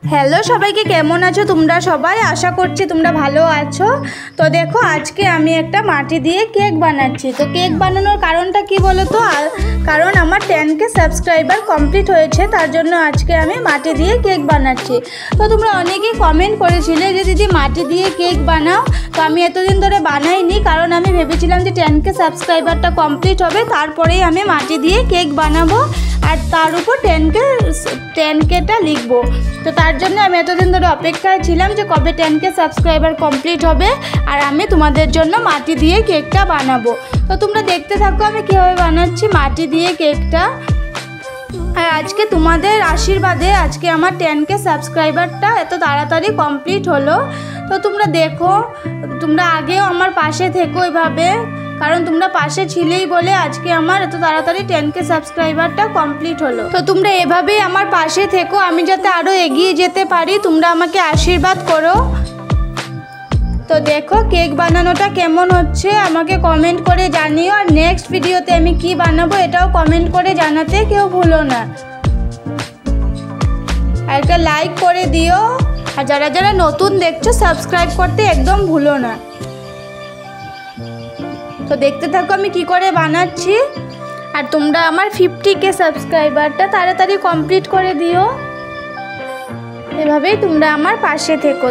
Hello সবাইকে, কেমন আছো তোমরা সবাই? আশা করছি তোমরা ভালো আছো। তো দেখো, আজকে আমি একটা মাটি দিয়ে কেক বানাচ্ছি। তো কেক বানানোর কারণটা কি বলো তো? কারণ আমার 10K সাবস্ক্রাইবার কমপ্লিট হয়েছে, তার জন্য আজকে আমি মাটি দিয়ে কেক বানাচ্ছি। তো তোমরা অনেকেই কমেন্ট করেছিলে যে দিদি মাটি দিয়ে কেক বানাও। তো আমি এতদিন ধরে বানাইনি, কারণ আমি ভেবেছিলাম যে 10K সাবস্ক্রাইবারটা কমপ্লিট হবে, তারপরেই আমি মাটি দিয়ে কেক বানাবো আর তার উপর 10Kটা লিখবো। তো তার জন্য আমি এতদিন ধরে অপেক্ষায় ছিলাম যে কবে 10K সাবস্ক্রাইবার কমপ্লিট হবে আর আমি তোমাদের জন্য মাটি দিয়ে কেকটা বানাবো। তো তোমরা দেখতে থাকো আমি কীভাবে বানাচ্ছি মাটি দিয়ে কেকটা। আর আজকে তোমাদের আশীর্বাদে আজকে আমার 10K সাবস্ক্রাইবারটা এত তাড়াতাড়ি কমপ্লিট হলো। তো তোমরা দেখো, তোমরা আগেও আমার পাশে থেকো এভাবে, কারণ তোমরা পাশে ছিলেই বলে আজকে আমার এত তাড়াতাড়ি 10K সাবস্ক্রাইবারটা কমপ্লিট হলো। তো তোমরা এভাবেই আমার পাশে থেকো, আমি যাতে আরও এগিয়ে যেতে পারি, তোমরা আমাকে আশীর্বাদ করো। তো দেখো কেক বানানোটা কেমন হচ্ছে আমাকে কমেন্ট করে জানিও, আর নেক্সট ভিডিওতে আমি কি বানাবো এটাও কমেন্ট করে জানাতে কেউ ভুলো না। আর একটা লাইক করে দিও, আর যারা যারা নতুন দেখছো সাবস্ক্রাইব করতে একদম ভুলো না। তো দেখতে থাকো আমি কি করে বানাচ্ছি, আর তোমরা আমার 50K সাবস্ক্রাইবারটা তাড়াতাড়ি কমপ্লিট করে দিও। এভাবেই তোমরা আমার পাশে থেকো।